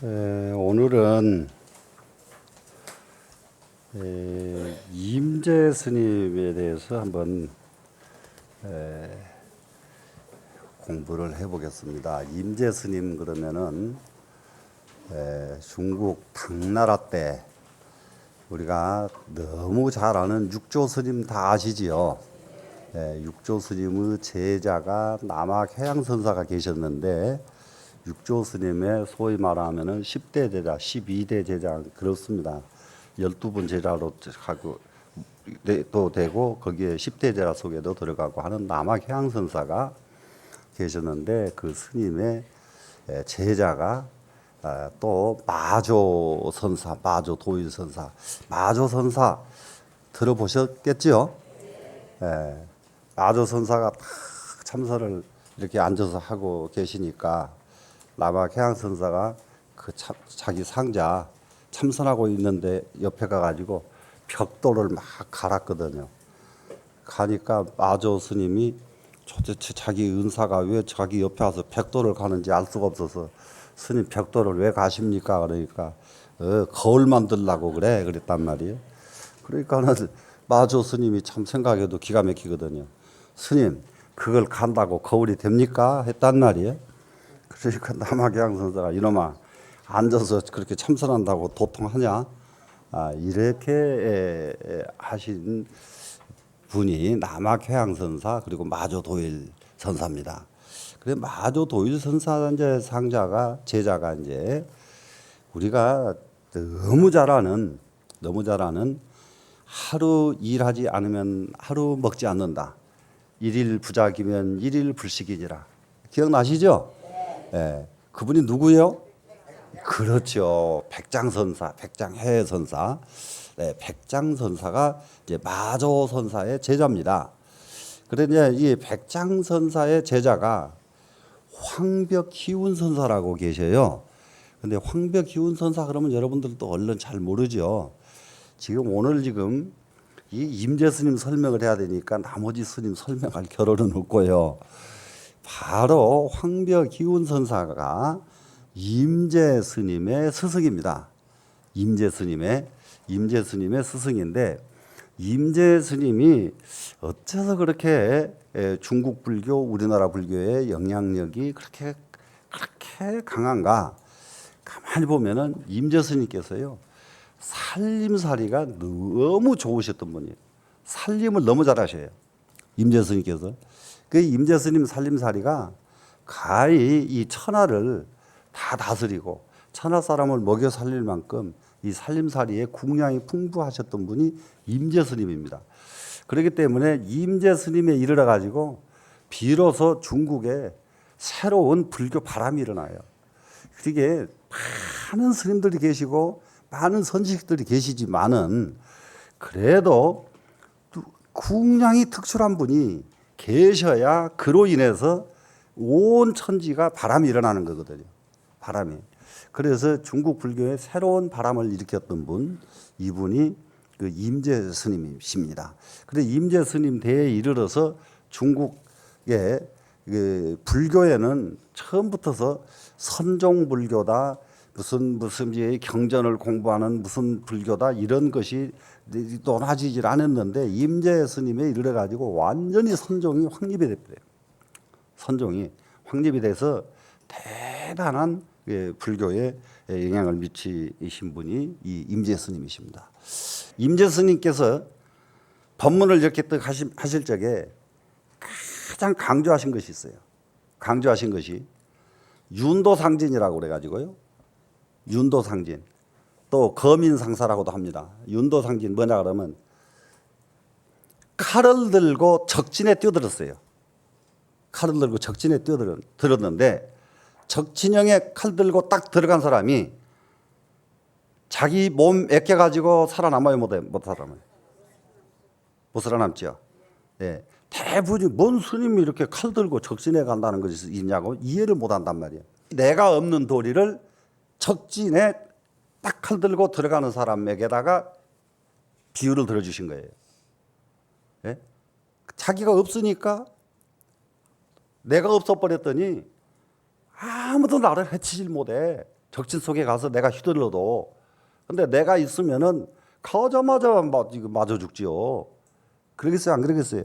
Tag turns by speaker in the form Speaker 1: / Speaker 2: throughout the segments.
Speaker 1: 오늘은 임재 스님에 대해서 한번 공부를 해보겠습니다. 임재 스님 그러면은 중국 당나라 때 우리가 너무 잘 아는 육조 스님 다 아시지요? 육조 스님의 제자가 남학 해양선사가 계셨는데 육조 스님의 소위 말하면은 10대 제자, 12대 제자 그렇습니다. 12분 제자로 하고 또 되고 거기에 10대 제자 속에도 들어가고 하는 남학 해양선사가 계셨는데 그 스님의 제자가 또 마조 선사, 마조 도일 선사, 마조 선사 들어보셨겠지요? 마조 선사가 딱 참선을 이렇게 앉아서 하고 계시니까 남학 해양선사가 그 자기 상자 참선하고 있는데 옆에 가가지고 벽돌을 막 갈았거든요. 가니까 마조 스님이 도대체 자기 은사가 왜 자기 옆에 와서 벽돌을 가는지 알 수가 없어서 스님 벽돌을 왜 가십니까? 그러니까 거울 만들라고 그랬단 말이에요. 그러니까는 마조 스님이 참 생각해도 기가 막히거든요. 스님 그걸 간다고 거울이 됩니까? 했단 말이에요. 그러니까 남학양 선사가 이놈아 앉아서 그렇게 참선한다고 도통하냐? 이렇게 하신 분이 남학해양 선사 그리고 마조 도일 선사입니다. 그래 마조 도일 선사 이제 상자가 제자가 이제 우리가 너무 잘 아는 하루 일하지 않으면 하루 먹지 않는다. 일일 부작이면 일일 불식이니라. 기억나시죠? 그분이 누구예요? 그렇죠. 백장선사, 백장해선사. 백장선사가 이제 마조선사의 제자입니다. 그런데 이 백장선사의 제자가 황벽희운선사라고 계셔요. 근데 황벽희운선사 그러면 여러분들도 얼른 잘 모르죠. 오늘 이 임재 스님 설명을 해야 되니까 나머지 스님 설명할 겨를은 없고요. 바로 황벽희운선사가 임재 스님의 스승입니다. 임재 스님의 스승인데 임재 스님이 어째서 그렇게 중국 불교, 우리나라 불교의 영향력이 그렇게 강한가? 가만히 보면은 임재 스님께서요 살림살이가 너무 좋으셨던 분이에요. 살림을 너무 잘하셔요. 임재 스님께서. 그 임재 스님 살림살이가 가히 이 천하를 다 다스리고 천하 사람을 먹여 살릴 만큼 이 살림살이에 궁량이 풍부하셨던 분이 임재 스님입니다. 그렇기 때문에 임재 스님에 이르러 가지고 비로소 중국에 새로운 불교 바람이 일어나요. 그게 많은 스님들이 계시고 많은 선지식들이 계시지만은 그래도 궁량이 특출한 분이 계셔야 그로 인해서 온 천지가 바람이 일어나는 거거든요. 바람이. 그래서 중국 불교에 새로운 바람을 일으켰던 분, 이분이 그 임재 스님이십니다. 그래서 임재 스님 대에 이르러서 중국의 그 불교에는 처음부터서 선종 불교다, 무슨 경전을 공부하는 무슨 불교다 이런 것이 논하지질 않았는데 임재 스님에 이르러 가지고 완전히 선종이 확립이 됐대요. 선종이 확립이 돼서 대단한 불교에 영향을 미치신 분이 이 임재 스님이십니다. 임재 스님께서 법문을 이렇게 딱 하실 적에 가장 강조하신 것이 있어요. 강조하신 것이 윤도상진이라고 그래가지고요. 윤도상진. 또 거민상사라고도 합니다. 윤도상진 뭐냐 그러면 칼을 들고 적진에 뛰어들었어요. 칼을 들고 적진에 뛰어들었는데 적진형에 칼 들고 딱 들어간 사람이 자기 몸 애껴가지고 살아남아요, 못 살아남아요? 못 살아남죠. 대부분이 뭔 스님이 이렇게 칼 들고 적진에 간다는 것이 있냐고 이해를 못 한단 말이에요. 내가 없는 도리를 적진에 딱 칼 들고 들어가는 사람에게다가 비유를 들어주신 거예요. 자기가 없으니까 내가 없어버렸더니 아무도 나를 해치질 못해. 적진 속에 가서 내가 휘둘러도 근데 내가 있으면은 가자마자 맞아 죽지요. 그러겠어요? 안 그러겠어요?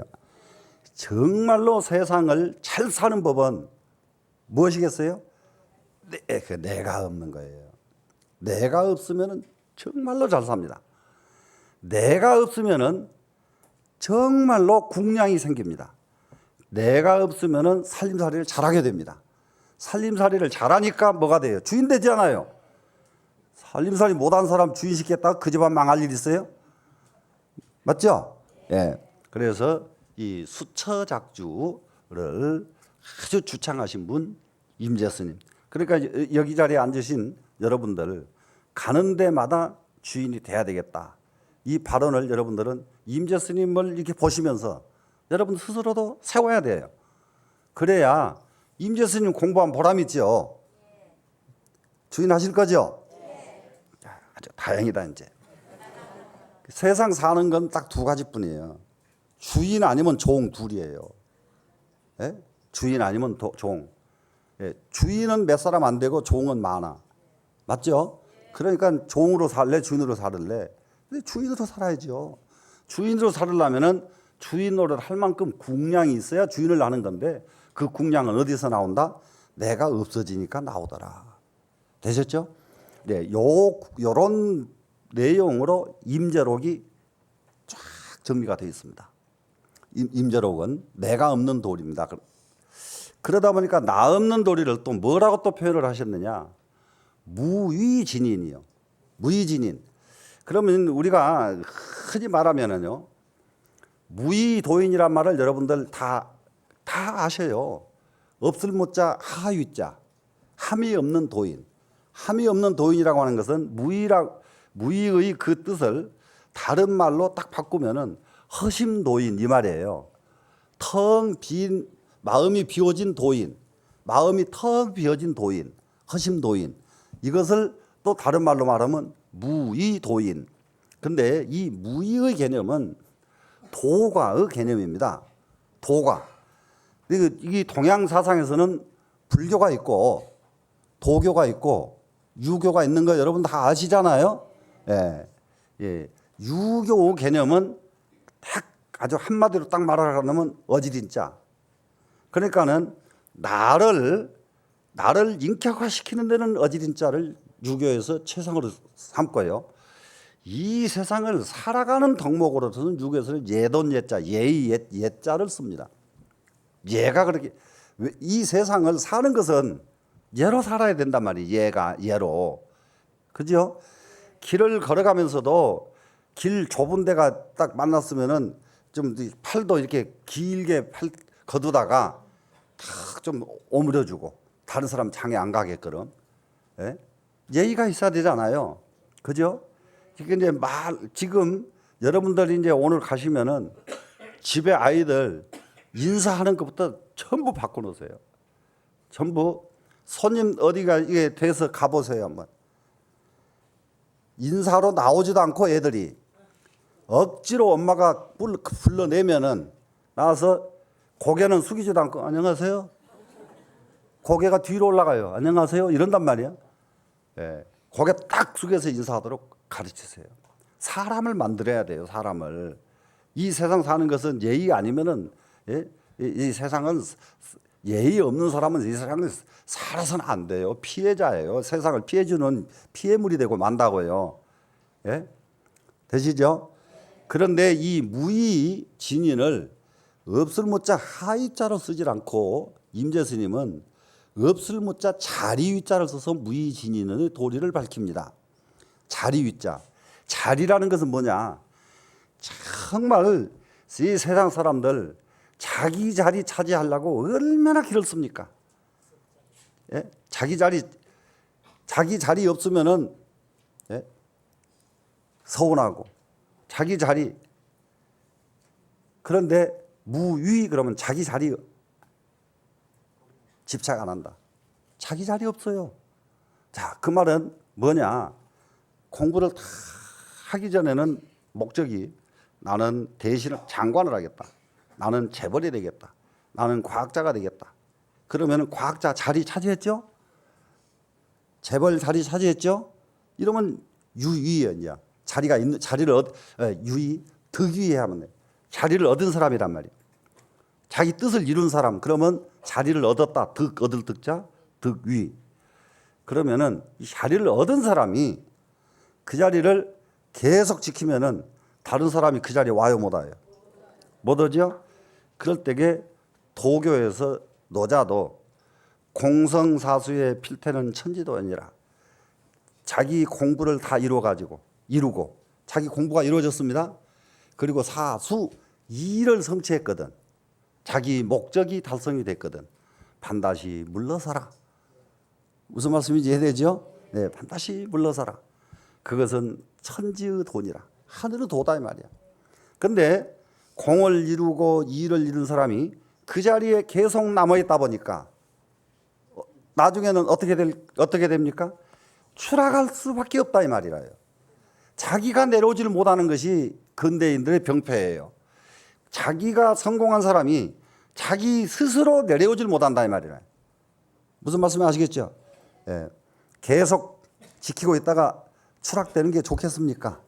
Speaker 1: 정말로 세상을 잘 사는 법은 무엇이겠어요? 내가 없는 거예요. 내가 없으면은 정말로 잘 삽니다. 내가 없으면은 정말로 궁량이 생깁니다. 내가 없으면은 살림살이를 잘하게 됩니다. 살림살이를 잘하니까 뭐가 돼요? 주인 되지 않아요. 살림살이 못한 사람 주인 시켰다가 그 집안 망할 일 있어요? 맞죠? 예. 그래서 이 수처작주를 아주 주창하신 분 임재스님. 그러니까 여기 자리에 앉으신 여러분들 가는 데마다 주인이 돼야 되겠다. 이 발언을 여러분들은 임재스님을 이렇게 보시면서 여러분 스스로도 세워야 돼요. 그래야 임재스님 공부한 보람 있죠. 주인 하실 거죠? 아주 다행이다 이제. 세상 사는 건 딱 두 가지뿐이에요. 주인 아니면 종 둘이에요. 예? 주인 아니면 종. 예. 주인은 몇 사람 안 되고 종은 많아. 맞죠? 그러니까 종으로 살래 주인으로 살을래. 근데 주인으로 살아야죠. 주인으로 살으려면은 주인 노릇 할 만큼 궁량이 있어야 주인을 하는 건데 그 궁량은 어디서 나온다? 내가 없어지니까 나오더라. 되셨죠? 네, 요런 내용으로 임재록이 쫙 정리가 되어 있습니다. 임재록은 내가 없는 도리입니다. 그러다 보니까 나 없는 도리를 또 뭐라고 또 표현을 하셨느냐? 무위진인이요. 무위진인. 그러면 우리가 흔히 말하면은요, 무위도인이란 말을 여러분들 다 아셔요. 없을 못자 하위자, 함이 없는 도인. 함이 없는 도인이라고 하는 것은 무위의 그 뜻을 다른 말로 딱 바꾸면은 허심도인 이 말이에요. 텅 빈 마음이 비워진 도인, 마음이 텅 비워진 도인, 허심도인. 이것을 또 다른 말로 말하면 무위도인. 근데 이 무위의 개념은 도가의 개념입니다. 도가. 이 동양 사상에서는 불교가 있고 도교가 있고 유교가 있는 거 여러분 다 아시잖아요. 예. 예. 유교 개념은 딱 아주 한마디로 딱 말하려면 어지린자. 그러니까는 나를 인격화시키는 데는 어지린자를 유교에서 최상으로 삼고요. 이 세상을 살아가는 덕목으로서는 유교에서는 예돈 예자, 예의 예자를 씁니다. 예가 그렇게 이 세상을 사는 것은 예로 살아야 된단 말이에요. 예로. 그죠? 길을 걸어가면서도 길 좁은 데가 딱 만났으면은 좀 팔도 이렇게 길게 거두다가 탁 좀 오므려주고 다른 사람 장애 안 가게끔. 예? 예의가 있어야 되잖아요. 그죠? 이제 지금 여러분들이 이제 오늘 가시면은 집에 아이들 인사하는 것부터 전부 바꿔놓으세요. 전부 손님 어디가 이게 돼서 가보세요 한번. 인사로 나오지도 않고 애들이 억지로 엄마가 불러내면은 나와서 고개는 숙이지도 않고 안녕하세요. 고개가 뒤로 올라가요. 안녕하세요. 이런단 말이야. 예. 고개 딱 숙여서 인사하도록 가르치세요. 사람을 만들어야 돼요. 사람을. 이 세상 사는 것은 예의 아니면은 예? 이 세상은 예의 없는 사람은 이 세상에 살아서는 안 돼요. 피해자예요. 세상을 피해주는 피해물이 되고 만다고요. 예? 되시죠? 그런데 이 무의 진인을 없을 못자 하위자로 쓰질 않고 임재스님은 없을 못자 자리위자를 써서 무의 진인의 도리를 밝힙니다. 자리위자. 자리라는 것은 뭐냐? 정말 이 세상 사람들 자기 자리 차지하려고 얼마나 길을 씁니까? 예? 자기 자리 없으면은 예? 서운하고 자기 자리. 그런데 무위 그러면 자기 자리 집착 안 한다. 자기 자리 없어요. 자, 그 말은 뭐냐? 공부를 다 하기 전에는 목적이 나는 대신 장관을 하겠다. 나는 재벌이 되겠다. 나는 과학자가 되겠다. 그러면 과학자 자리 차지했죠? 재벌 자리 차지했죠? 이러면 유위원이야. 자리가 있는 자리를 유위 득위에 하면 돼. 자리를 얻은 사람이란 말이야. 자기 뜻을 이룬 사람. 그러면 자리를 얻었다. 얻을 득자 득위. 그러면은 이 자리를 얻은 사람이 그 자리를 계속 지키면은 다른 사람이 그 자리에 와요 못 와요? 못 오죠? 그럴 때에 도교에서 노자도 공성사수의 필태는 천지도니라. 자기 공부를 다 이루고 자기 공부가 이루어졌습니다. 그리고 사수 일을 성취했거든. 자기 목적이 달성이 됐거든. 반드시 물러서라. 무슨 말씀인지 이해되죠? 네, 반드시 물러서라. 그것은 천지의 돈이라. 하늘의 도다 이 말이야. 근데 공을 이루고 일을 이룬 사람이 그 자리에 계속 남아 있다 보니까 나중에는 어떻게 됩니까? 추락할 수밖에 없다 이 말이라요. 자기가 내려오지를 못하는 것이 근대인들의 병폐예요. 자기가 성공한 사람이 자기 스스로 내려오지를 못한다 이 말이라요. 무슨 말씀인지 아시겠죠? 예. 계속 지키고 있다가 추락되는 게 좋겠습니까?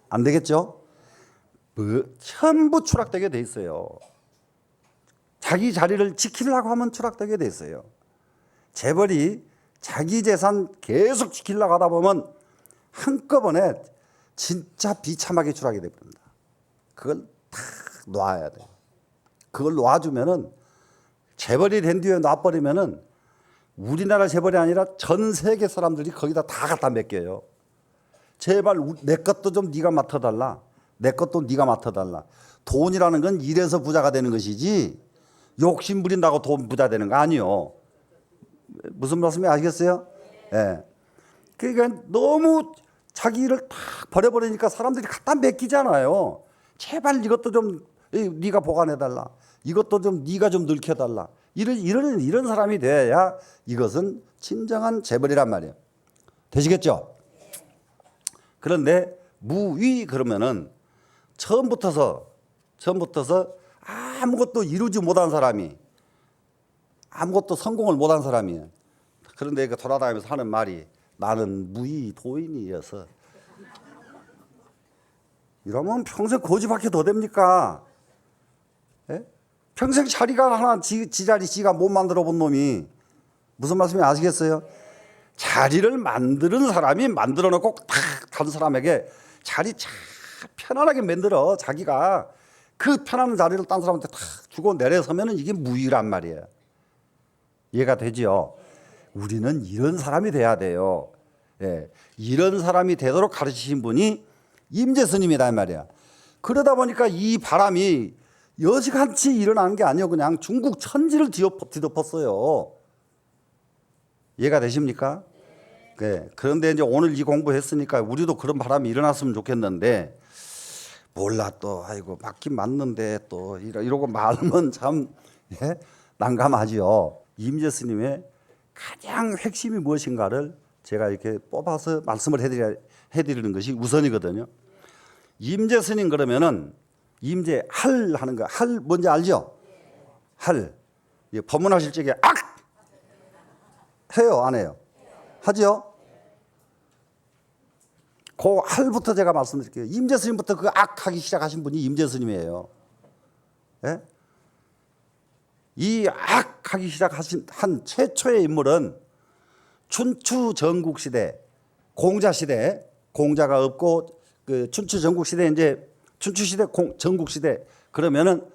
Speaker 1: 안 되겠죠? 전부 추락되게 돼 있어요. 자기 자리를 지키려고 하면 추락되게 돼 있어요. 재벌이 자기 재산 계속 지키려고 하다 보면 한꺼번에 진짜 비참하게 추락이 됩니다. 그걸 다 놔야 돼요. 그걸 놔주면은 재벌이 된 뒤에 놔버리면은 우리나라 재벌이 아니라 전 세계 사람들이 거기다 다 갖다 맡겨요. 제발 내 것도 좀 네가 맡아달라. 내 것도 네가 맡아달라. 돈이라는 건 일해서 부자가 되는 것이지 욕심 부린다고 돈 부자 되는 거 아니요. 무슨 말씀인지 아시겠어요? 예. 그러니까 너무 자기 일을 다 버려버리니까 사람들이 갖다 맡기잖아요. 제발 이것도 좀 네가 보관해달라. 이것도 좀 네가 좀 늙혀달라. 이런 사람이 돼야 이것은 진정한 재벌이란 말이에요. 되시겠죠? 그런데 무위 그러면은 처음부터서 아무것도 이루지 못한 사람이 아무것도 성공을 못한 사람이에요. 그런데 그 돌아다니면서 하는 말이 나는 무위 도인이어서 이러면 평생 고집밖에 더 됩니까? 예? 평생 자리가 하나 지 자리 지가 못 만들어 본 놈이 무슨 말씀인지 아시겠어요? 자리를 만드는 사람이 만들어 놓고 탁 다른 사람에게 자리 참 편안하게 만들어 자기가 그 편안한 자리를 딴 사람한테 탁 주고 내려서면은 이게 무위란 말이에요. 이해가 되죠? 우리는 이런 사람이 돼야 돼요. 예, 이런 사람이 되도록 가르치신 분이 임재 스님이다 이 말이야. 그러다 보니까 이 바람이 여지간치 일어나는 게 아니에요. 그냥 중국 천지를 뒤덮었어요. 이해가 되십니까? 네. 그런데 이제 오늘 이 공부했으니까 우리도 그런 바람이 일어났으면 좋겠는데 몰라 또 아이고 맞긴 맞는데 또 이러고 말하면 참 예? 난감하지요. 임재 스님의 가장 핵심이 무엇인가를 제가 이렇게 뽑아서 말씀을 해드리는 것이 우선이거든요. 임재 스님 그러면은 임재 할 하는 거 할 뭔지 알죠? 할 법문하실 적에 악 해요 안 해요? 하죠? 그 할부터 제가 말씀드릴게요. 임재 스님부터 그 악하기 시작하신 분이 임재 스님이에요. 예? 이 악하기 시작하신 한 최초의 인물은 춘추 전국 시대, 공자 시대, 공자가 없고 그 춘추 전국 시대 이제 춘추 시대, 전국 시대 그러면은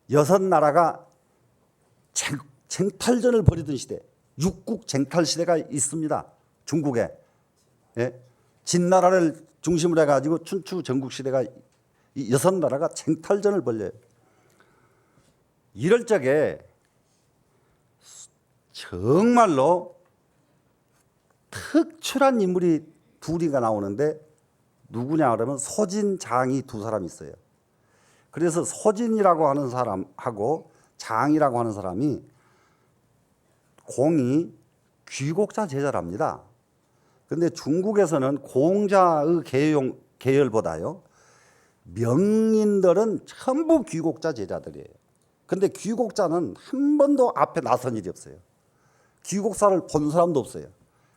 Speaker 1: 6나라가 쟁탈전을 벌이던 시대, 육국 쟁탈 시대가 있습니다. 중국에. 예? 진나라를 중심으로 해가지고 춘추 전국 시대가 6나라가 쟁탈전을 벌여요. 이럴 적에 정말로 특출한 인물이 둘이가 나오는데 누구냐 그러면 소진, 장이 두 사람이 있어요. 그래서 소진이라고 하는 사람하고 장이라고 하는 사람이 공이 귀곡자 제자랍니다. 그런데 중국에서는 공자의 계열보다요 명인들은 전부 귀곡자 제자들이에요. 그런데 귀곡자는 한 번도 앞에 나선 일이 없어요. 귀국사를 본 사람도 없어요.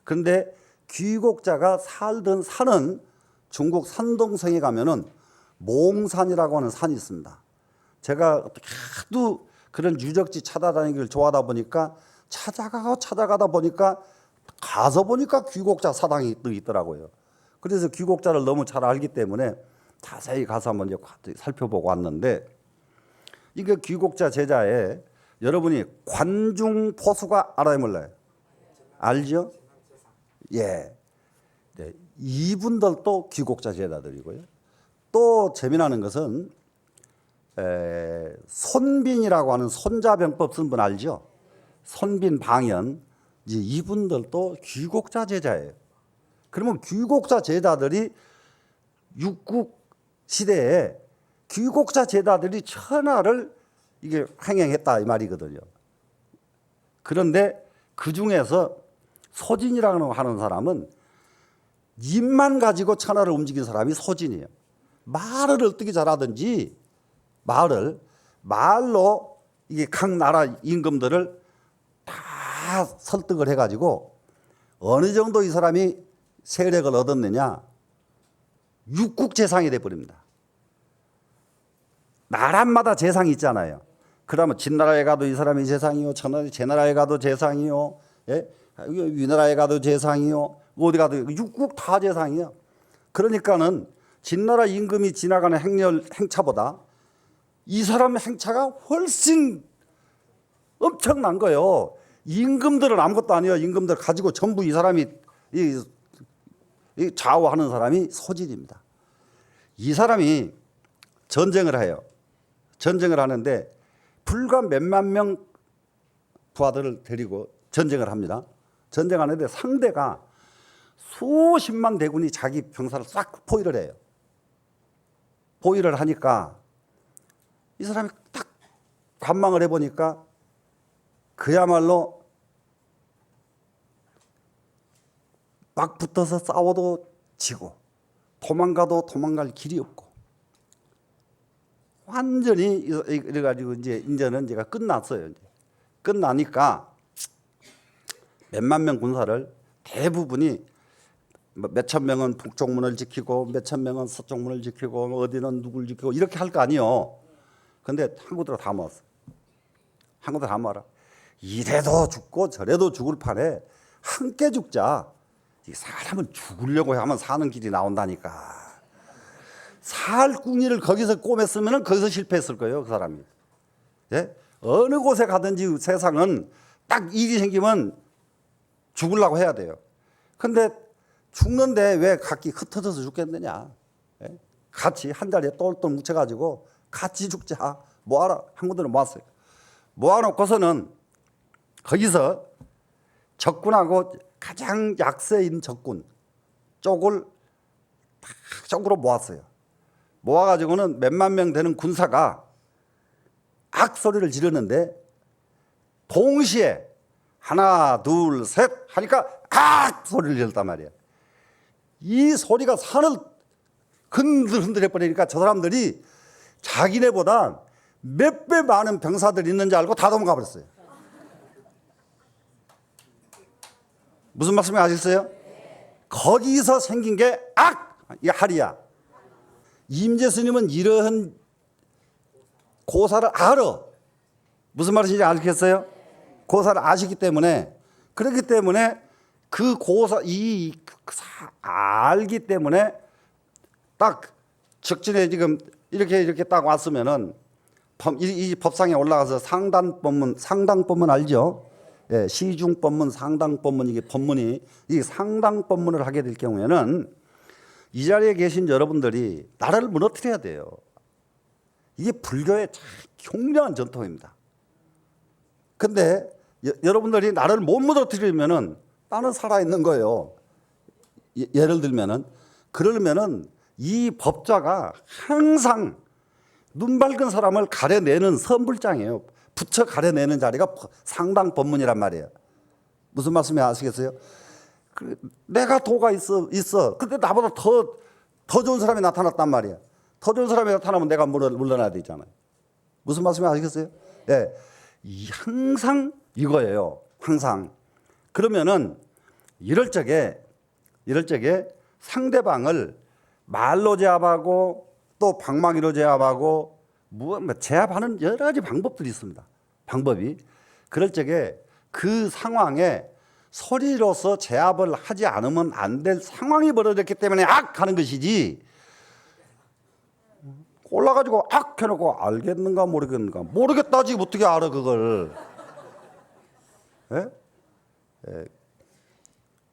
Speaker 1: 그런데 귀국자가 살던 산은 중국 산동성에 가면은 몽산이라고 하는 산이 있습니다. 제가 하도 그런 유적지 찾아다니기를 좋아하다 보니까 찾아가다 보니까 가서 보니까 귀국자 사당이 있더라고요. 그래서 귀국자를 너무 잘 알기 때문에 자세히 가서 한번 살펴보고 왔는데, 이게 귀국자 제자에 여러분이 관중포수가 알아요, 몰라요? 알죠? 예. 네. 이분들도 귀국자 제자들이고요. 또 재미나는 것은 손빈이라고 하는 손자병법 쓴 분 알죠? 손빈 방연, 이제 이분들도 귀국자 제자예요. 그러면 귀국자 제자들이 육국 시대에 귀국자 제자들이 천하를 이게 횡행했다 이 말이거든요. 그런데 그 중에서 소진이라고 하는 사람은 입만 가지고 천하를 움직인 사람이 소진이에요. 말을 어떻게 잘하든지 말로 이게 각 나라 임금들을 다 설득을 해가지고 어느 정도 이 사람이 세력을 얻었느냐, 육국재상이 돼버립니다. 나라마다 재상이 있잖아요. 그러면 진나라에 가도 이 사람이 재상이요, 제나라에 가도 재상이요, 예? 위나라에 가도 재상이요, 어디 가도 육국 다 재상이요. 그러니까는 진나라 임금이 지나가는 행차보다 이 사람 행차가 훨씬 엄청난 거예요. 임금들은 아무것도 아니에요. 임금들 가지고 전부 이 사람이 이 좌우하는 사람이 소진입니다. 이 사람이 전쟁을 해요. 전쟁을 하는데 불과 몇만 명 부하들을 데리고 전쟁을 합니다. 전쟁하는데 상대가 수십만 대군이 자기 병사를 싹 포위를 해요. 포위를 하니까 이 사람이 딱 관망을 해보니까 그야말로 막 붙어서 싸워도 지고 도망가도 도망갈 길이 없고 완전히 이래가지고 이제는 제가 끝났어요. 이제. 끝나니까 몇만 명 군사를 대부분이 몇천 명은 북쪽문을 지키고 몇천 명은 서쪽문을 지키고 어디는 누굴 지키고 이렇게 할 거 아니요. 근데 한국들은 다 모았어. 한국들 다 모아라. 이래도 죽고 저래도 죽을 판에 함께 죽자. 이 사람은 죽으려고 하면 사는 길이 나온다니까. 살 궁리를 거기서 꼬맸으면 거기서 실패했을 거예요, 그 사람이. 예? 어느 곳에 가든지 세상은 딱 일이 생기면 죽으려고 해야 돼요. 근데 죽는데 왜 각기 흩어져서 죽겠느냐. 예? 같이 한 자리에 똘똘 뭉쳐가지고 같이 죽자. 모아라. 한국들은 모았어요. 모아놓고서는 거기서 적군하고 가장 약세인 적군 쪽을 쪽으로 모았어요. 모아가지고는 몇만 명 되는 군사가 악 소리를 지르는데 동시에 하나 둘 셋 하니까 악 소리를 질렀단 말이야. 이 소리가 산을 흔들흔들해 버리니까 저 사람들이 자기네보다 몇 배 많은 병사들이 있는 줄 알고 다 도망가 버렸어요. 무슨 말씀인지 아시겠어요? 거기서 생긴 게 악! 이 할이야. 임재스님은 이러한 고사를 알아. 무슨 말인지 아시겠어요? 고사를 아시기 때문에, 그렇기 때문에 그 고사, 알기 때문에 딱 적진에 지금 이렇게 딱 왔으면은 이 법상에 올라가서 상당법문 알죠? 예, 시중법문, 상당법문, 이게 법문이, 이 상당법문을 하게 될 경우에는 이 자리에 계신 여러분들이 나라를 무너뜨려야 돼요. 이게 불교의 참 흉흉한 전통입니다. 근데 여러분들이 나라를 못 무너뜨리면은 나는 살아있는 거예요. 예를 들면은, 그러면은 이 법좌가 항상 눈 밝은 사람을 가려내는 선불장이에요. 붙여 가려내는 자리가 상당 법문이란 말이에요. 무슨 말씀인지 아시겠어요? 내가 도가 있어. 근데 나보다 더 좋은 사람이 나타났단 말이야. 더 좋은 사람이 나타나면 내가 물러나야 되잖아요. 무슨 말씀인지 아시겠어요? 네. 항상 이거예요. 항상. 그러면은 이럴 적에 상대방을 말로 제압하고 또 방망이로 제압하고 뭐 제압하는 여러 가지 방법들이 있습니다. 방법이. 그럴 적에 그 상황에 소리로서 제압을 하지 않으면 안 될 상황이 벌어졌기 때문에 악 하는 것이지, 올라가지고 악 해놓고 알겠는가 모르겠는가, 모르겠다지 어떻게 알아 그걸. 예? 예.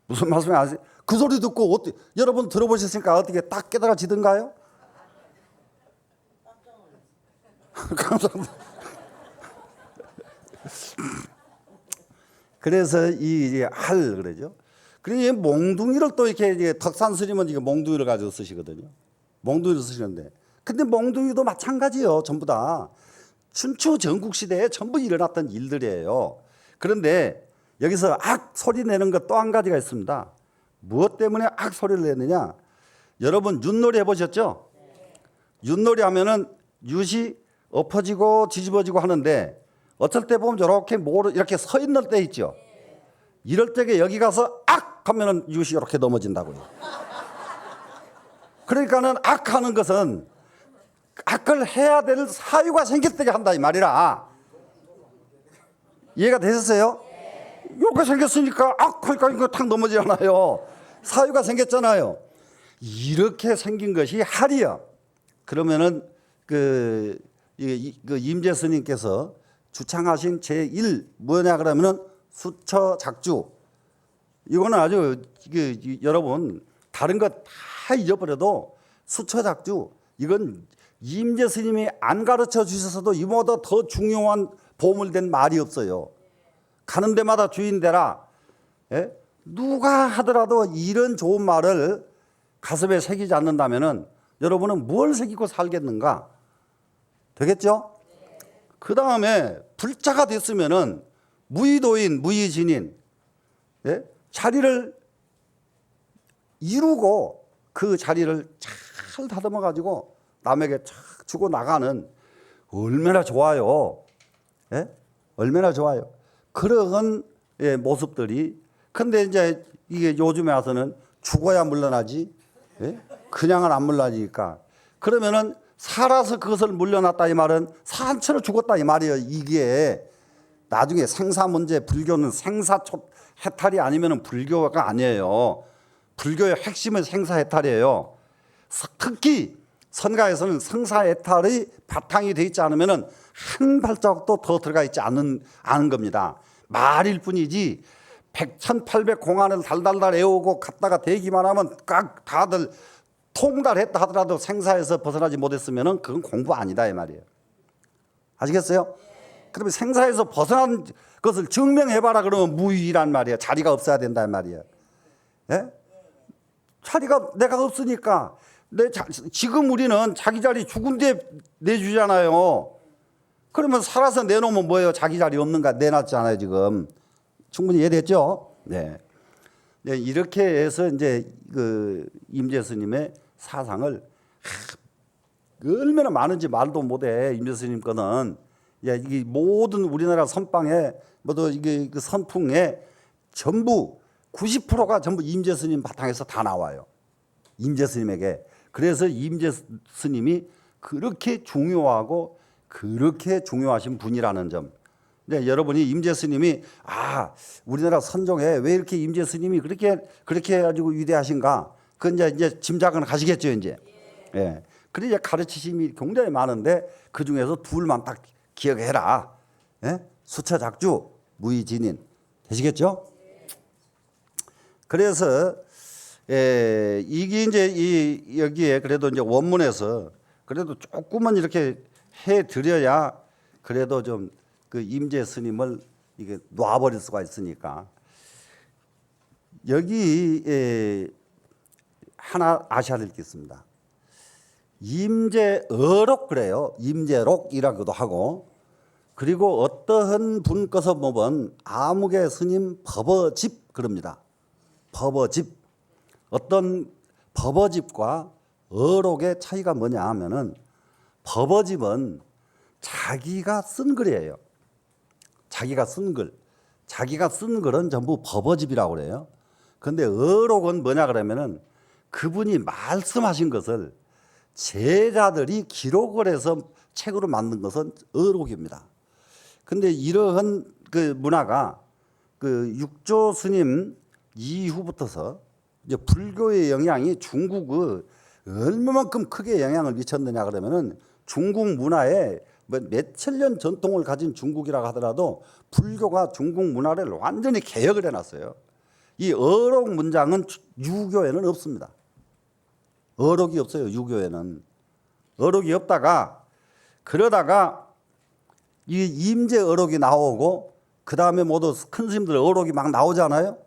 Speaker 1: 무슨 말씀이 아세요? 그 소리 듣고 어떻게, 여러분 들어보셨으니까 어떻게 딱 깨달아지던가요? 감사합니다. 그래서 할 그러죠. 그리고 이 몽둥이를 또 이렇게 덕산 스님은 이게 몽둥이를 가지고 쓰시거든요. 몽둥이를 쓰시는데, 근데 몽둥이도 마찬가지요. 전부 다 춘추 전국 시대에 전부 일어났던 일들이에요. 그런데 여기서 악 소리 내는 것 또 한 가지가 있습니다. 무엇 때문에 악 소리를 내느냐? 여러분 윷놀이 해보셨죠? 윷놀이 하면은 윷이 엎어지고 뒤집어지고 하는데 어쩔 때 보면 이렇게 서 있는 때 있죠. 이럴 때에 여기 가서 악 하면은 윷이 이렇게 넘어진다고요. 그러니까는 악 하는 것은 악을 해야 될 사유가 생겼다게 한다 이 말이라. 이해가 되셨어요? 이렇게 생겼으니까 악 하니까 이거 탁 넘어지잖아요. 사유가 생겼잖아요. 이렇게 생긴 것이 할이요. 그러면은 그 임재 스님께서 주창하신 제1 뭐냐 그러면은 수처작주. 이거는 아주 여러분 다른 거 다 잊어버려도 수처작주, 이건 임재 스님이 안 가르쳐 주셔서도 이보다 더 중요한 보물된 말이 없어요. 가는 데마다 주인 되라. 예? 누가 하더라도 이런 좋은 말을 가슴에 새기지 않는다면은 여러분은 뭘 새기고 살겠는가? 되겠죠? 그 다음에 불자가 됐으면은 무의도인, 무의진인, 예? 자리를 이루고 그 자리를 잘 다듬어 가지고 남에게 착 주고 나가는, 얼마나 좋아요. 예? 얼마나 좋아요. 그런 모습들이. 근데 이제 이게 요즘에 와서는 죽어야 물러나지, 예? 그냥은 안 물러나니까. 그러면은 살아서 그것을 물려놨다 이 말은 산채로 죽었다 이 말이에요. 이게 나중에 생사 문제, 불교는 생사초 해탈이 아니면 불교가 아니에요. 불교의 핵심은 생사해탈이에요. 특히 선가에서는 생사해탈의 바탕이 되어 있지 않으면 한 발자국도 더 들어가 있지 않은 겁니다. 말일 뿐이지 1,800 공안을 달달달 외우고 갔다가 대기만 하면 깍 다들 통달했다 하더라도 생사에서 벗어나지 못했으면 그건 공부 아니다 이 말이에요. 아시겠어요? 그러면 생사에서 벗어난 것을 증명해봐라 그러면 무의란 말이에요. 자리가 없어야 된다 이 말이에요. 예? 자리가 내가 없으니까 지금 우리는 자기 자리 죽은 뒤에 내주잖아요. 그러면 살아서 내놓으면 뭐예요? 자기 자리 없는가 내놨잖아요 지금. 충분히 이해됐죠? 네. 네, 이렇게 해서 이제 그 임재 스님의 사상을 얼마나 많은지 말도 못해. 임재 스님 거는 이 모든 우리나라 선방에 모두 이게 그 선풍에 전부 90%가 전부 임재 스님 바탕에서 다 나와요. 임재 스님에게. 그래서 임재 스님이 그렇게 중요하고 그렇게 중요하신 분이라는 점. 네, 여러분이 임재 스님이 우리나라 선종에 왜 이렇게 임재 스님이 그렇게 해가지고 위대하신가? 그건 이제 짐작은 하시겠죠 이제. 예. 그래 이제 가르치심이 굉장히 많은데 그 중에서 둘만 딱 기억해라. 예? 수처작주, 무의진인. 되시겠죠? 그래서 이게 이제 여기에 그래도 이제 원문에서 그래도 조금만 이렇게 해 드려야 그래도 좀 그 임재 스님을 이게 놔버릴 수가 있으니까. 여기 하나 아셔야 될 게 있습니다. 임재어록 그래요. 임재록이라고도 하고. 그리고 어떠한 분 것을 보면 아무개 스님 법어집 그럽니다. 법어집. 어떤 법어집과 어록의 차이가 뭐냐 하면은 법어집은 자기가 쓴 글이에요. 자기가 쓴 글. 자기가 쓴 글은 전부 법어집이라고 그래요. 근데 어록은 뭐냐 그러면은 그분이 말씀하신 것을 제자들이 기록을 해서 책으로 만든 것은 어록입니다. 근데 이러한 그 문화가 그 육조 스님 이후부터서 이제 불교의 영향이 중국의 얼마만큼 크게 영향을 미쳤느냐 그러면은 중국 문화에 뭐 몇천 년 전통을 가진 중국이라고 하더라도 불교가 중국 문화를 완전히 개혁을 해놨어요. 이 어록 문장은 유교에는 없습니다. 어록이 없어요. 유교에는 어록이 없다가 그러다가 이 임제 어록이 나오고 그 다음에 모두 큰 스님들 어록이 막 나오잖아요.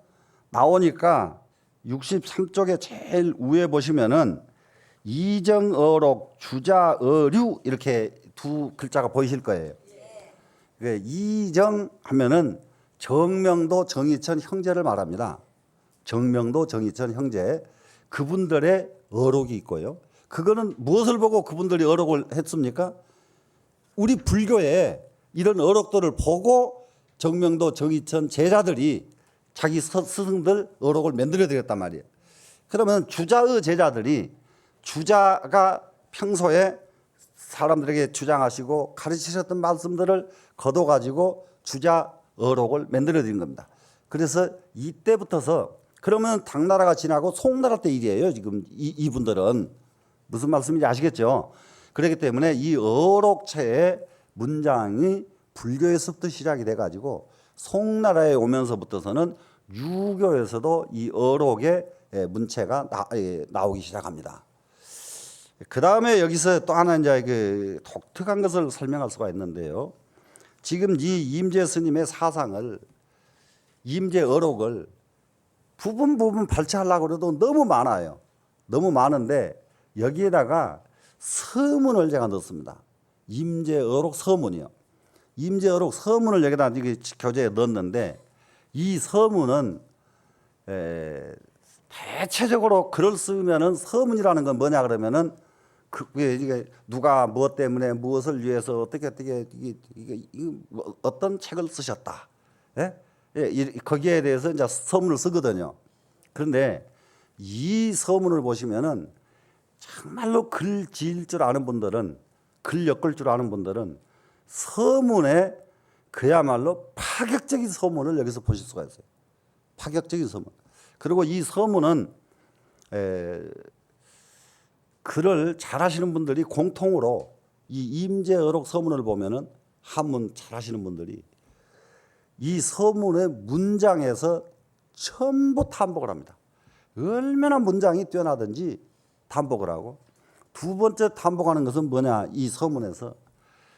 Speaker 1: 나오니까 63쪽에 제일 위에 보시면은 이정어록, 주자어류 이렇게 두 글자가 보이실 거예요. 이정 하면은 정명도, 정의천 형제를 말합니다. 정명도, 정의천 형제 그분들의 어록이 있고요. 그거는 무엇을 보고 그분들이 어록을 했습니까? 우리 불교에 이런 어록들을 보고 정명도, 정의천 제자들이 자기 스승들 어록을 만들어 드렸단 말이에요. 그러면 주자의 제자들이 주자가 평소에 사람들에게 주장하시고 가르치셨던 말씀들을 거둬가지고 주자 어록을 만들어 드린 겁니다. 그래서 이때부터서 그러면 당나라가 지나고 송나라 때 일이에요. 지금 이분들은 무슨 말씀인지 아시겠죠? 그렇기 때문에 이 어록체의 문장이 불교에서부터 시작이 돼가지고 송나라에 오면서부터서는 유교에서도 이 어록의 문체가 나오기 시작합니다. 그 다음에 여기서 또 하나 이제 그 독특한 것을 설명할 수가 있는데요. 지금 이 임재 스님의 사상을 임재 어록을 부분 발췌하려고 해도 너무 많아요. 너무 많은데 여기에다가 서문을 제가 넣습니다. 임재 어록 서문이요. 임재 어록 서문을 여기다 교재에 넣었는데 이 서문은 대체적으로 글을 쓰면은 서문이라는 건 뭐냐 그러면은 이게 누가 무엇 때문에 무엇을 위해서 어떻게 이게 어떤 책을 쓰셨다. 예? 거기에 대해서 이제 서문을 쓰거든요. 그런데 이 서문을 보시면은 정말로 글 지을 줄 아는 분들은 글 엮을 줄 아는 분들은 서문에 그야말로 파격적인 서문을 여기서 보실 수가 있어요. 파격적인 서문. 그리고 이 서문은 글을 잘하시는 분들이 공통으로 이 임재어록 서문을 보면은 한문 잘하시는 분들이 이 서문의 문장에서 전부 탐복을 합니다. 얼마나 문장이 뛰어나든지 탐복을 하고 두 번째 탐복하는 것은 뭐냐? 이 서문에서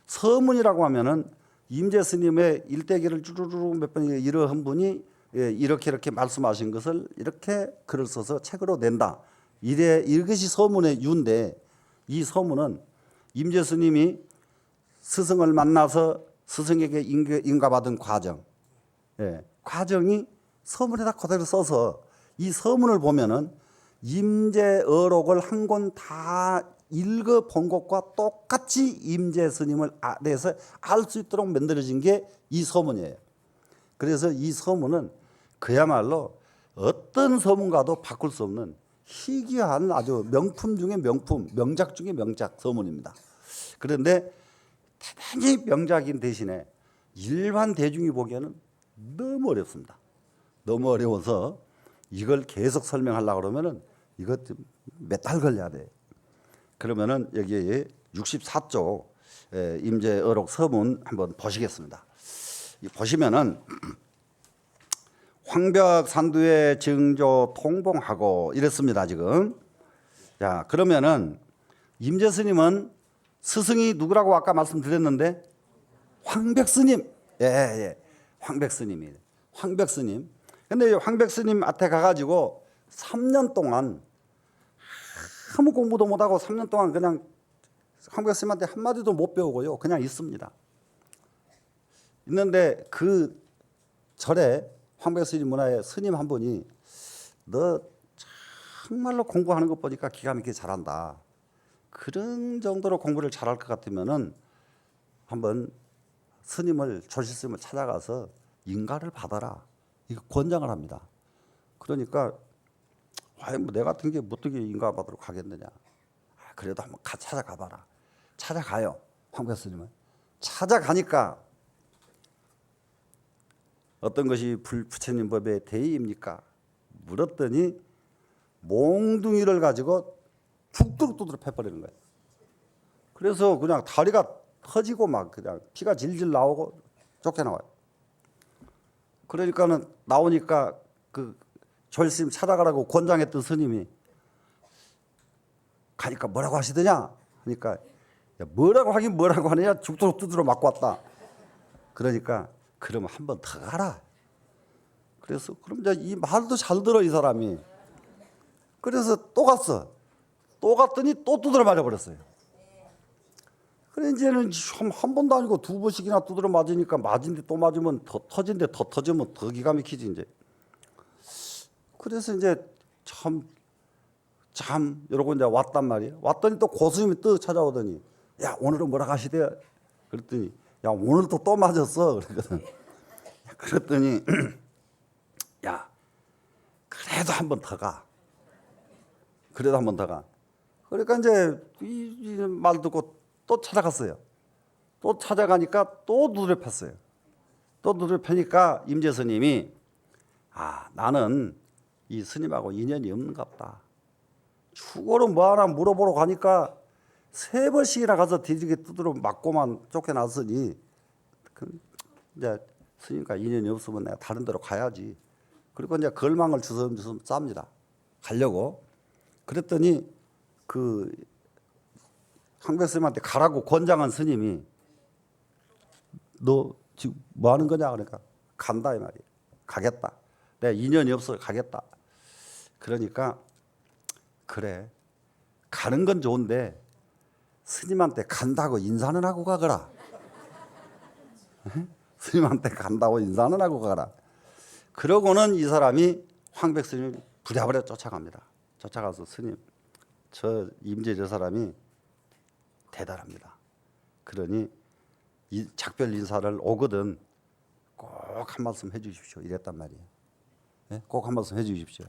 Speaker 1: 서문이라고 하면은 임재 스님의 일대기를 쭈루루루 몇 번 이러한 분이 이렇게 말씀하신 것을 이렇게 글을 써서 책으로 낸다. 이것이 서문의 유인데 이 서문은 임재 스님이 스승을 만나서 스승에게 인가받은 과정, 과정이 서문에다 그대로 써서 이 서문을 보면은 임재어록을 한 권 다 읽어본 것과 똑같이 임재 스님을 대해서 알 수 있도록 만들어진 게 이 서문이에요. 그래서 이 서문은 그야말로 어떤 서문과도 바꿀 수 없는 희귀한 아주 명품 중의 명품, 명작 중의 명작 서문입니다. 그런데 대단히 명작인 대신에 일반 대중이 보기에는 너무 어렵습니다. 너무 어려워서 이걸 계속 설명하려고 그러면은 이거 몇 달 걸려야 돼요. 그러면은 여기 64쪽 임재어록 서문 한번 보시겠습니다. 보시면은 황벽산두에 증조 통봉하고 이랬습니다. 지금. 자, 그러면은 임재 스님은 스승이 누구라고 아까 말씀드렸는데 황벽스님. 예. 황벽스님이에요. 황벽스님. 근데 황벽스님 앞에 가가지고 3년 동안 아무 공부도 못하고 3년 동안 그냥 황벽스님한테 한마디도 못 배우고요. 그냥 있습니다. 있는데 그 절에 황벽스님 문화의 스님 한 분이 너 정말로 공부하는 것 보니까 기가 막히게 잘한다. 그런 정도로 공부를 잘할 것 같으면은 한번 스님을 조실스님을 찾아가서 인가를 받아라. 이거 권장을 합니다. 그러니까 뭐 내 같은 게 어떻게 인가 받으러 가겠느냐. 그래도 한번 찾아가봐라. 찾아가요. 황백 스님은. 찾아가니까 어떤 것이 부처님 법의 대의입니까? 물었더니 몽둥이를 가지고 죽도록 두드려 패버리는 거예요. 그래서 그냥 다리가 터지고 막 그냥 피가 질질 나오고 쫓겨나와요. 그러니까는 나오니까 그 졸스님 찾아가라고 권장했던 스님이 가니까 뭐라고 하시더냐 하니까 야, 뭐라고 하긴 뭐라고 하느냐 죽도록 두드려 맞고 왔다. 그러니까 그러면 한 번 더 가라. 그래서 그럼 이제 이 말도 잘 들어 이 사람이. 그래서 또 갔어. 또 갔더니 또 두드려 맞아 버렸어요. 그래 이제는 한 번도 아니고 두 번씩이나 두드려 맞으니까 맞은데 또 맞으면 더 터진데 더 터지면 더 기가 막히지 이제. 그래서 이제 참 이러고 이제 왔단 말이에요. 왔더니 또 고스님이 또 찾아오더니 야 오늘은 뭐라 하시대? 그랬더니 야 오늘도 또 맞았어. 그랬거든. 그랬더니 야 그래도 한 번 더 가. 그래도 한 번 더 가. 그러니까 이제 이 말 듣고 또 찾아갔어요. 또 찾아가니까 또 두드려 팼어요. 또 두드려 패니까 임재 스님이 나는 이 스님하고 인연이 없는가 보다. 추고로 뭐 하나 물어보러 가니까 3번씩이나 가서 뒤지게 두드려 맞고만 쫓겨났으니 이제 스님과 인연이 없으면 내가 다른 데로 가야지. 그리고 이제 걸망을 주섬주섬 쌉니다. 가려고. 그랬더니 그 황백 스님한테 가라고 권장한 스님이 너 지금 뭐 하는 거냐 그러니까 간다 이 말이에요. 가겠다. 내가 인연이 없어 가겠다. 그러니까 그래 가는 건 좋은데 스님한테 간다고 인사는 하고 가거라. 스님한테 간다고 인사는 하고 가라. 그러고는 이 사람이 황백 스님을 부랴부랴 쫓아갑니다. 쫓아가서 스님 저 임재 저 사람이 대단합니다. 그러니 이 작별 인사를 오거든 꼭 한 말씀 해주십시오. 이랬단 말이에요. 네? 꼭 한 말씀 해주십시오.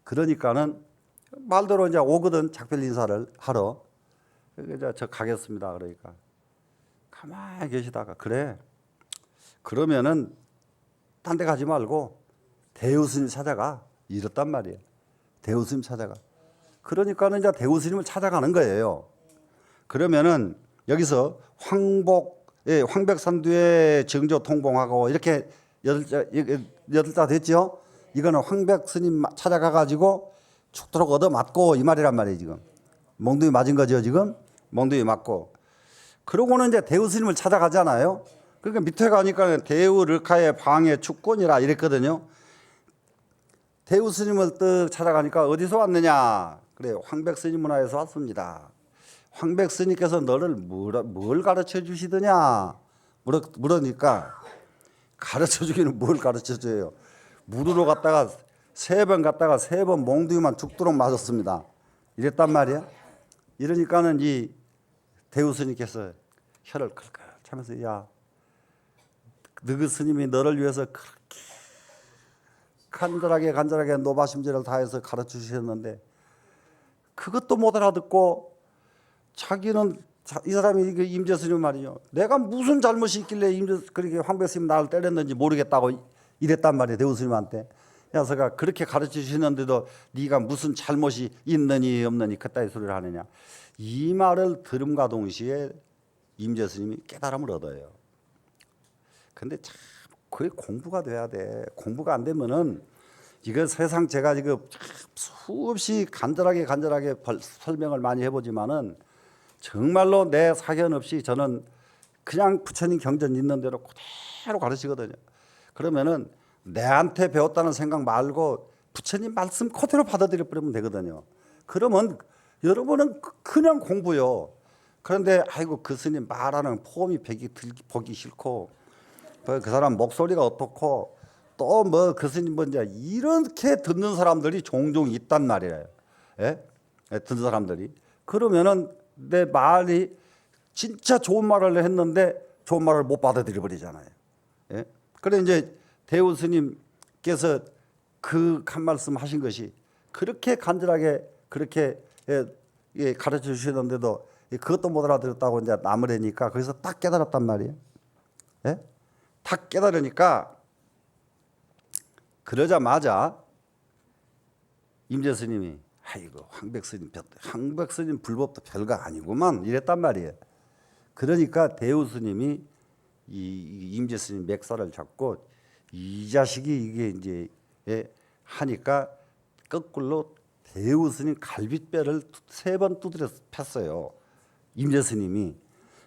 Speaker 1: 그러니까는 말대로 이제 오거든 작별 인사를 하러. 이제 저 가겠습니다. 그러니까 가만히 계시다가 그래. 그러면은 딴 데 가지 말고 대우스님 찾아가. 이랬단 말이에요. 대우스님 찾아가. 그러니까는 이제 대우스님을 찾아가는 거예요. 그러면은 여기서 황백산두에 정조 통봉하고 이렇게 8자 됐죠? 이거는 황백 스님 찾아가 가지고 죽도록 얻어맞고 이 말이란 말이에요. 지금 몽둥이 맞은 거죠. 지금 몽둥이 맞고 그러고는 이제 대우 스님을 찾아가잖아요. 그러니까 밑에 가니까 대우 르카의 방해 축권이라 이랬거든요. 대우 스님을 뜩 찾아가니까 어디서 왔느냐? 그래 황백 스님 문화에서 왔습니다. 황백 스님께서 너를 뭘 가르쳐 주시더냐? 물으니까 가르쳐 주기는 뭘 가르쳐 줘요? 무르러 갔다가 3번 갔다가 3번 몽둥이만 죽도록 맞았습니다. 이랬단 말이야. 이러니까는 이 대우 스님께서 혀를 클클 차면서 야, 너그 스님이 너를 위해서 그렇게 간절하게 노바심지를 다해서 가르쳐 주셨는데 그것도 못 알아듣고 자기는 이 사람이 임재 스님 말이죠. 내가 무슨 잘못이 있길래 그렇게 황백 스님 나를 때렸는지 모르겠다고 이랬단 말이에요. 대우 스님한테. 야서가 그렇게 가르쳐 주시는데도 네가 무슨 잘못이 있느니 없느니 그따위 소리를 하느냐. 이 말을 들음과 동시에 임재 스님이 깨달음을 얻어요. 근데 참 그게 공부가 돼야 돼. 공부가 안 되면은 이거 세상 제가 지금 수없이 간절하게 설명을 많이 해보지만은 정말로 내 사견 없이 저는 그냥 부처님 경전 있는 대로 그대로 가르치거든요. 그러면은 내한테 배웠다는 생각 말고 부처님 말씀 그대로 받아들여 버리면 되거든요. 그러면 여러분은 그냥 공부요. 그런데 아이고 그 스님 말하는 폼이 보기 싫고 그 사람 목소리가 어떻고 또 뭐 그 스님 뭔지 이렇게 듣는 사람들이 종종 있단 말이에요. 예? 듣는 사람들이. 그러면은 내 말이 진짜 좋은 말을 했는데 좋은 말을 못 받아들여 버리잖아요. 예? 그래 이제 대우 스님께서 그 한 말씀 하신 것이 그렇게 간절하게 그렇게 가르쳐 주셨는데도 그것도 못 알아들었다고 이제 나무래니까 거기서 딱 깨달았단 말이에요. 예? 딱 깨달으니까 그러자마자 임재 스님이 아이고 황백 스님 불법도 별거 아니구만 이랬단 말이에요. 그러니까 대우 스님이 이 임재 스님 맥살을 잡고 이 자식이 이게 이제 하니까 거꾸로 대우 스님 갈빗뼈를 3번 두드려 팼어요. 임재 스님이.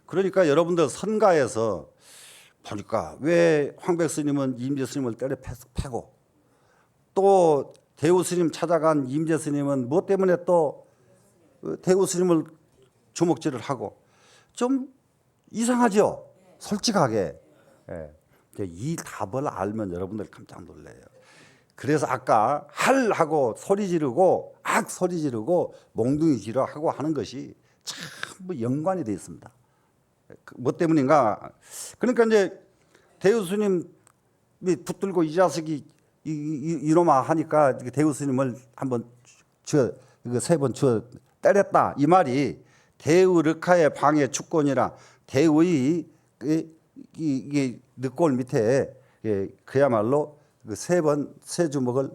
Speaker 1: 그러니까 여러분들 선가에서 보니까 왜 황백 스님은 임재 스님을 때려 패고 또 대우 스님 찾아간 임재 스님은 뭐 때문에 또 대우 스님을 주먹질을 하고 좀 이상하죠. 솔직하게. 이 답을 알면 여러분들 깜짝 놀래요. 그래서 아까 할 하고 소리 지르고 악 소리 지르고 몽둥이 지르 하고 하는 것이 참 연관이 되어 있습니다. 뭐 때문인가? 그러니까 이제 대우 스님이 붙들고 이 자식이 이놈아 하니까 대우 스님을 한번 저 3번 저 때렸다 이 말이 대우 르카의 방해 축권이라 대우의 이게 늑골 밑에 그야말로 그 3번 세 주먹을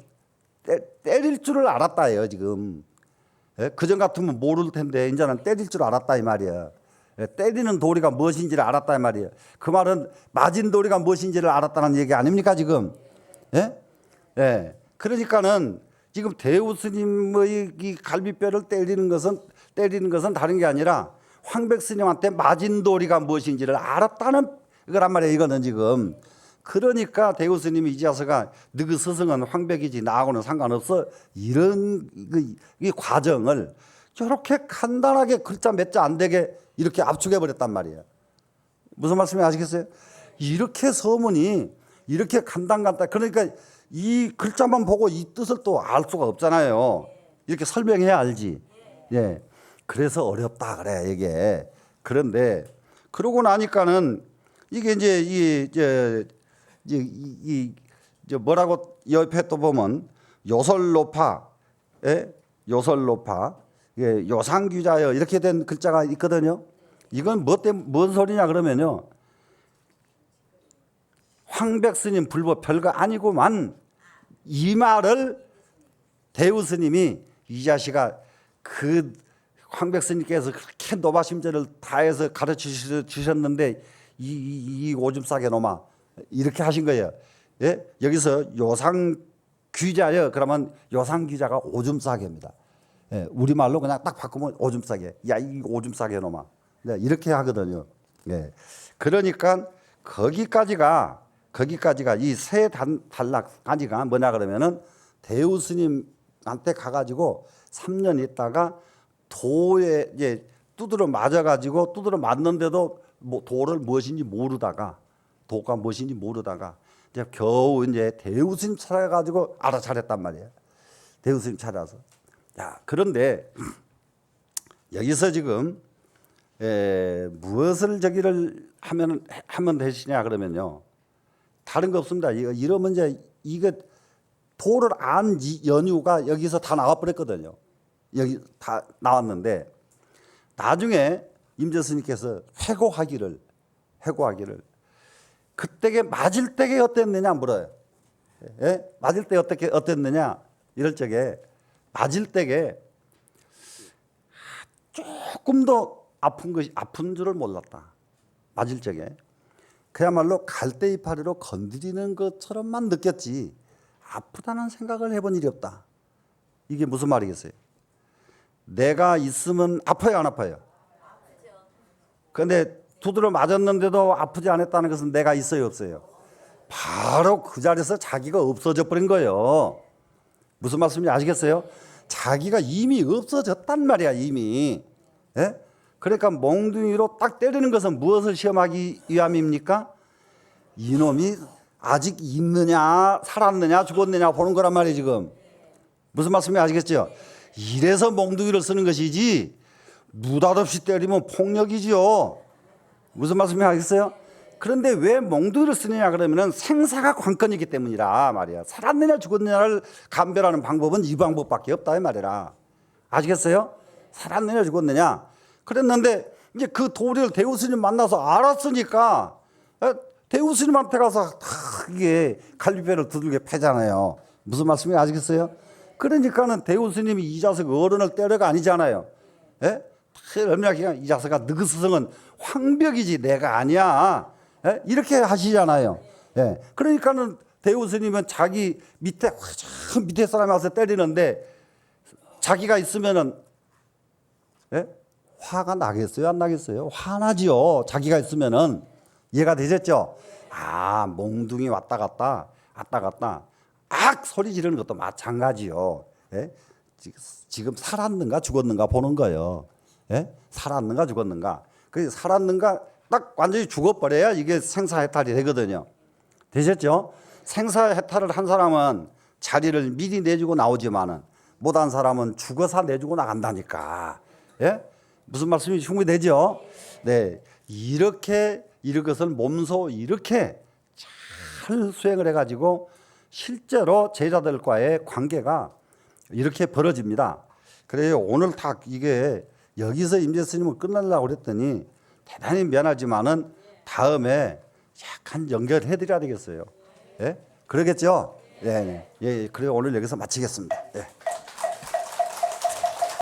Speaker 1: 때릴 줄을 알았다예요 지금. 그전 같으면 모를 텐데 이제는 때릴 줄 알았다 이 말이야. 때리는 도리가 무엇인지를 알았다 이 말이야. 그 말은 맞은 도리가 무엇인지를 알았다는 얘기 아닙니까 지금? 그러니까는 지금 대우 스님의 이 갈비뼈를 때리는 것은 다른 게 아니라 황백 스님한테 맞은 도리가 무엇인지를 알았다는 거란 말이에요 이거는 지금. 그러니까 대우 스님이 이제 와서가 너그 스승은 황백이지 나하고는 상관없어 이런 이 과정을 저렇게 간단하게 글자 몇 자 안 되게 이렇게 압축해 버렸단 말이에요. 무슨 말씀인지 아시겠어요? 이렇게 서문이 이렇게 간단 그러니까 이 글자만 보고 이 뜻을 또 알 수가 없잖아요. 이렇게 설명해야 알지. 예. 그래서 어렵다 그래 이게. 그런데 그러고 나니까는 이게 이제 이 뭐라고 옆에 또 보면 요설노파, 요설노파, 요상규자여 이렇게 된 글자가 있거든요. 이건 뭔 소리냐 그러면요. 황백 스님 불법 별거 아니고만 이 말을 대우 스님이 이 자식아 그 황백 스님께서 그렇게 노바심전을 다해서 가르쳐 주셨는데 이 오줌 싸게 놈아 이렇게 하신 거예요. 예? 여기서 요상귀자요. 그러면 요상귀자가 오줌 싸게입니다. 예, 우리말로 그냥 딱 바꾸면 오줌 싸게. 야, 이 오줌 싸게 놈아. 네, 이렇게 하거든요. 예. 그러니까 거기까지가 이 세 단락까지가 뭐냐 그러면은 대우 스님한테 가가지고 3년 있다가 도에 이제 두드러 맞아가지고 두드러 맞는데도 도를 무엇인지 모르다가 도가 무엇인지 모르다가 이제 겨우 이제 대우 스님 찾아가지고 알아차렸단 말이에요. 대우 스님 찾아서. 자, 그런데 여기서 지금 무엇을 저기를 하면 되시냐 그러면요. 다른 거 없습니다. 이러면 이게 도를 안 연유가 여기서 다 나와버렸거든요. 여기 다 나왔는데 나중에 임재 스님께서 회고하기를 그때게 맞을 때게 어땠느냐 물어요. 예? 맞을 때 어땠느냐 이럴 적에 맞을 때게 조금 더 아픈 줄을 몰랐다. 맞을 적에 그야말로 갈대 이파리로 건드리는 것처럼만 느꼈지 아프다는 생각을 해본 일이 없다. 이게 무슨 말이겠어요? 내가 있으면 아파요 안 아파요? 그런데 두드러 맞았는데도 아프지 않았다는 것은 내가 있어요 없어요? 바로 그 자리에서 자기가 없어져 버린 거예요. 무슨 말씀인지 아시겠어요? 자기가 이미 없어졌단 말이야 이미. 예? 그러니까 몽둥이로 딱 때리는 것은 무엇을 시험하기 위함입니까? 이놈이 아직 있느냐 살았느냐 죽었느냐 보는 거란 말이에요 지금. 무슨 말씀인지 아시겠죠? 이래서 몽둥이를 쓰는 것이지 느닷없이 때리면 폭력이지요. 무슨 말씀인지 알겠어요? 그런데 왜 몽둥이를 쓰느냐 그러면은 생사가 관건이기 때문이라 말이야. 살았느냐 죽었느냐를 감별하는 방법은 이 방법밖에 없다 이 말이라. 아시겠어요? 살았느냐 죽었느냐. 그랬는데 이제 그 도리를 대우스님 만나서 알았으니까 대우스님한테 가서 이게 갈비뼈를 두들겨 패잖아요. 무슨 말씀인지 아시겠어요? 그러니까는 대우스님이 이 자식 어른을 때려가 아니잖아요. 예? 얼마나 그냥 이 자식아 너그 스승은 황벽이지 내가 아니야. 예? 이렇게 하시잖아요. 예. 그러니까는 대우스님은 자기 밑에 사람이 와서 때리는데 자기가 있으면은 예? 화가 나겠어요? 안 나겠어요? 화나지요. 자기가 있으면은. 이해가 되셨죠? 아, 몽둥이 왔다 갔다 악 소리 지르는 것도 마찬가지요. 예? 지금 살았는가 죽었는가 보는 거예요. 예? 살았는가 죽었는가. 그 살았는가 딱 완전히 죽어버려야 이게 생사해탈이 되거든요. 되셨죠? 생사해탈을 한 사람은 자리를 미리 내주고 나오지만은 못한 사람은 죽어서 내주고 나간다니까. 예? 무슨 말씀이 충분히 되죠? 네. 이것을 몸소 이렇게 잘 수행을 해가지고 실제로 제자들과의 관계가 이렇게 벌어집니다. 그래요. 오늘 다 이게 여기서 임재 스님은 끝내려고 그랬더니 대단히 미안하지만은 다음에 약간 연결해 드려야 되겠어요. 예? 그러겠죠? 네. 예. 그래 오늘 여기서 마치겠습니다. 예.